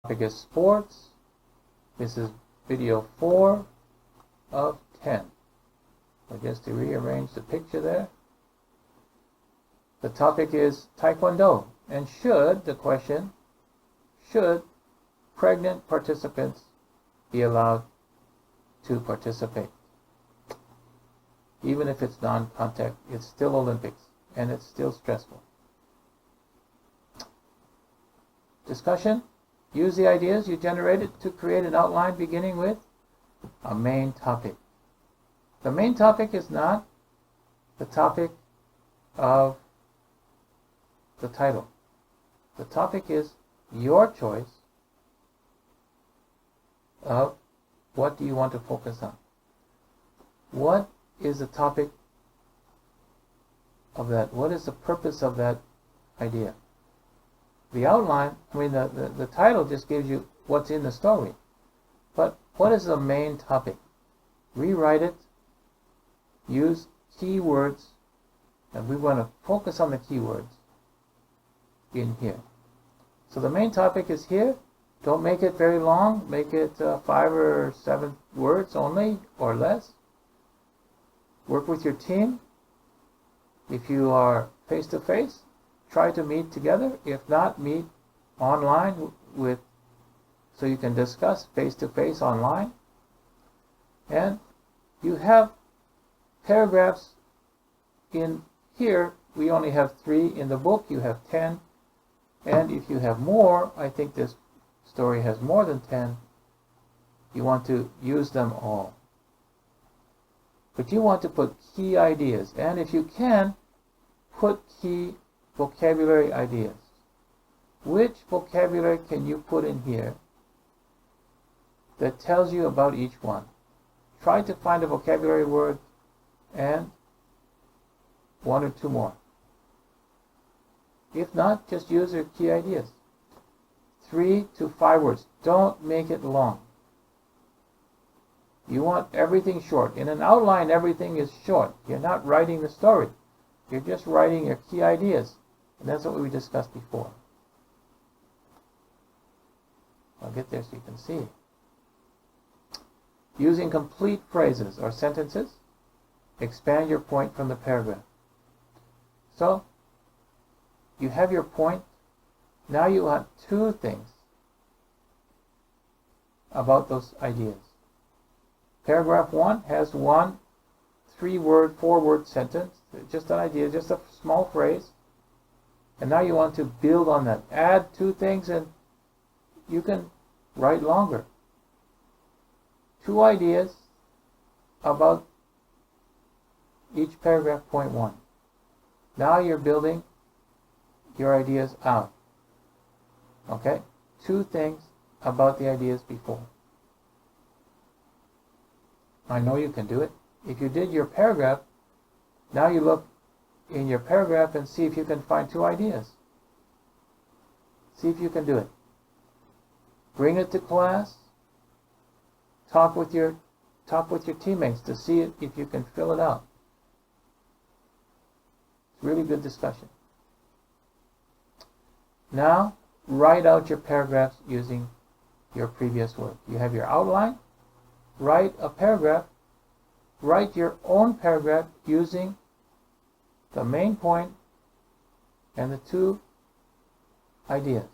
Topic is sports. This is video 4 of 10. I guess to rearrange the picture there. The topic is Taekwondo. And the question, should pregnant participants be allowed to participate? Even if it's non-contact, it's still Olympics, and it's still stressful. Discussion. Use the ideas you generated to create an outline beginning with a main topic. The main topic is not the topic of the title. The topic is your choice of what do you want to focus on. What is the topic of that? What is the purpose of that idea? The outline, the title just gives you what's in the story. But what is the main topic? Rewrite it. Use keywords. And we want to focus on the keywords in here. So the main topic is here. Don't make it very long. Make it 5 or 7 words only or less. Work with your team. If you are face-to-face, try to meet together. If not, meet online so you can discuss face-to-face online. And you have paragraphs in here. We only have 3 in the book. You have 10. And if you have more, I think this story has more than 10, you want to use them all. But you want to put key ideas. And if you can, put key vocabulary ideas. Which vocabulary can you put in here that tells you about each one? Try to find a vocabulary word and 1 or 2 more. If not, just use your key ideas. 3 to 5 words. Don't make it long. You want everything short. In an outline, everything is short. You're not writing the story. You're just writing your key ideas. And that's what we discussed before. I'll get there so you can see. Using complete phrases or sentences, expand your point from the paragraph. So, you have your point. Now you want 2 things about those ideas. Paragraph 1 has 1 3-word, 4-word sentence. Just an idea, just a small phrase. And now you want to build on that. Add 2 things and you can write longer. 2 ideas about each paragraph, point 1. Now you're building your ideas out. Okay? 2 things about the ideas before. I know you can do it. If you did your paragraph, now you look in your paragraph and see if you can find 2 ideas. See if you can do it. Bring it to class. Talk with your teammates to see if you can fill it out. It's really good discussion. Now, write out your paragraphs using your previous work. You have your outline. Write a paragraph. Write your own paragraph using the main point and the 2 ideas.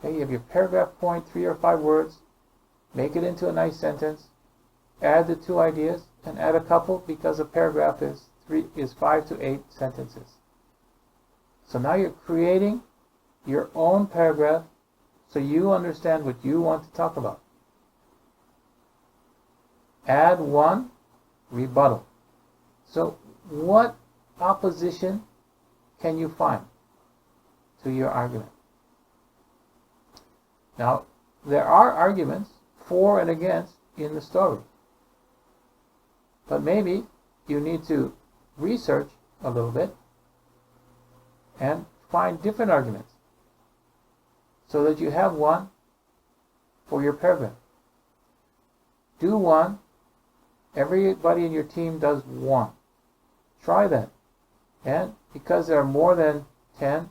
Okay, you have your paragraph point, 3 or 5 words. Make it into a nice sentence. Add the 2 ideas and add a couple because a paragraph is 5 to 8 sentences. So now you're creating your own paragraph so you understand what you want to talk about. Add 1 rebuttal. So what opposition can you find to your argument? Now, there are arguments for and against in the story. But maybe you need to research a little bit and find different arguments so that you have one for your paragraph. Do 1. Everybody in your team does 1. Try that. And because there are more than 10,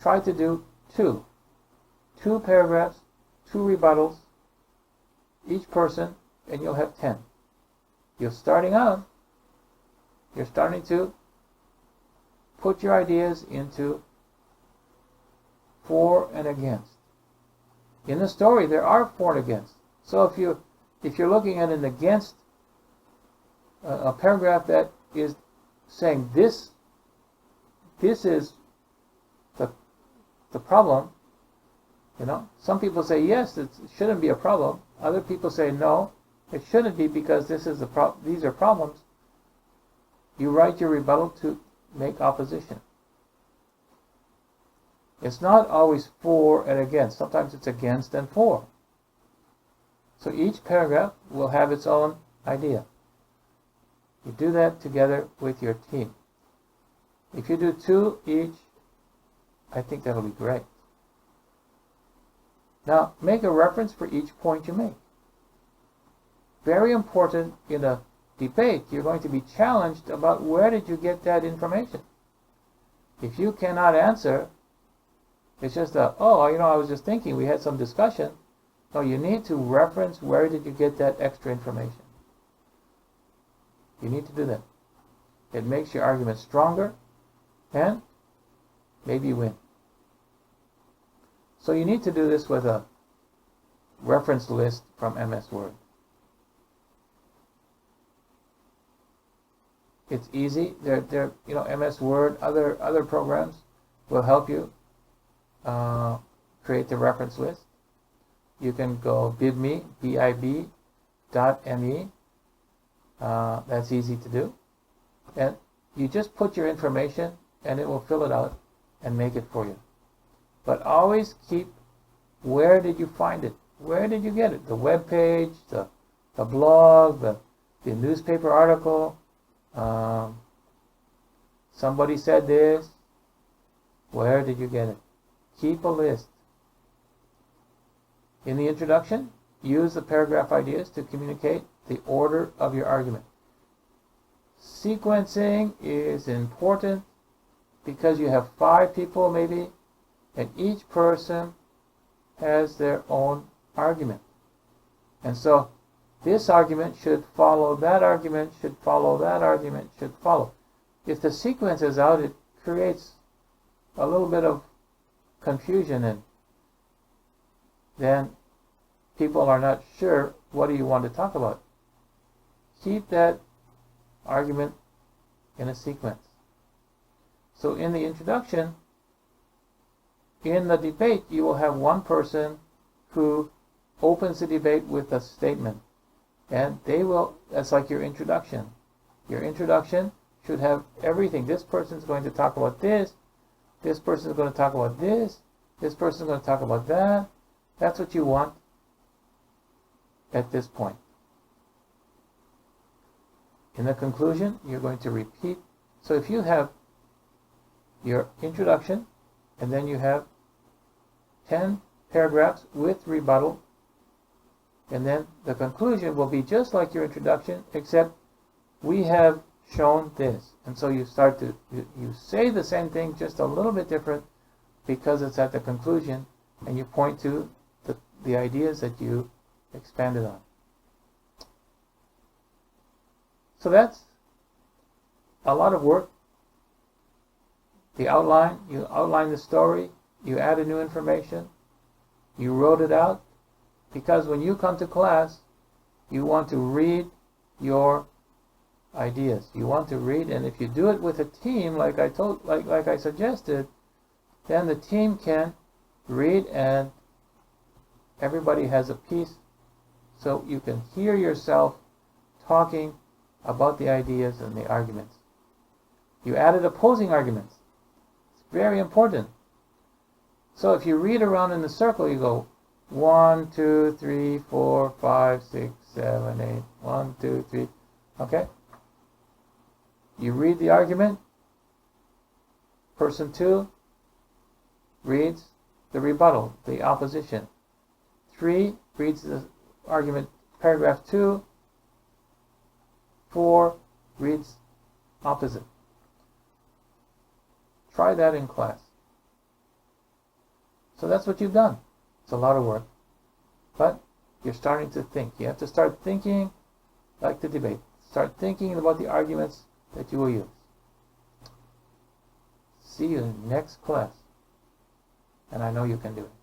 try to do 2. 2 paragraphs 2 rebuttals, each person, and you'll have 10. You're starting to put your ideas into for and against. In the story, there are for and against. So if you're looking at an against, a paragraph that is saying this is the problem, some people say yes, it shouldn't be a problem. Other people say no, it shouldn't be because these are problems. You write your rebuttal to make opposition. It's not always for and against. Sometimes it's against and for. So each paragraph will have its own idea. You do that together with your team. If you do 2 each, I think that'll be great. Now, make a reference for each point you make. Very important in a debate, you're going to be challenged about where did you get that information. If you cannot answer, it's just I was just thinking, we had some discussion. No, you need to reference where did you get that extra information. You need to do that. It makes your argument stronger and maybe you win. So you need to do this with a reference list from MS Word. It's easy. MS Word, other programs will help you create the reference list. You can go bib.me, bib.me. That's easy to do. And you just put your information and it will fill it out and make it for you. But always keep, where did you find it? Where did you get it? The web page, the blog, the newspaper article. Somebody said this. Where did you get it? Keep a list. In the introduction, use the paragraph ideas to communicate the order of your argument. Sequencing is important because you have 5 people maybe, and each person has their own argument. And so this argument should follow that argument, should follow that argument, should follow. If the sequence is out, it creates a little bit of confusion, and then people are not sure what do you want to talk about. Keep that argument in a sequence. So in the introduction, in the debate, you will have one person who opens the debate with a statement. And that's like your introduction. Your introduction should have everything. This person is going to talk about this. This person is going to talk about this. This person is going to talk about that. That's what you want at this point. In the conclusion, you're going to repeat. So if you have your introduction, and then you have 10 paragraphs with rebuttal, and then the conclusion will be just like your introduction, except we have shown this. And so you say the same thing, just a little bit different, because it's at the conclusion, and you point to the ideas that you expanded on. So that's a lot of work. The outline, you outline the story, you added new information, you wrote it out, because when you come to class, you want to read your ideas. You want to read, and if you do it with a team, like I suggested, then the team can read and everybody has a piece, so you can hear yourself talking about the ideas and the arguments. You added opposing arguments. It's very important. So if you read around in the circle, you go 1, 2, 3, 4, 5, 6, 7, 8. 1, 2, 3. Okay? You read the argument. Person 2 reads the rebuttal, the opposition. 3 reads the argument, paragraph 2. 4 reads opposite. Try that in class. So that's what you've done. It's a lot of work. But you're starting to think. You have to start thinking like the debate. Start thinking about the arguments that you will use. See you in the next class. And I know you can do it.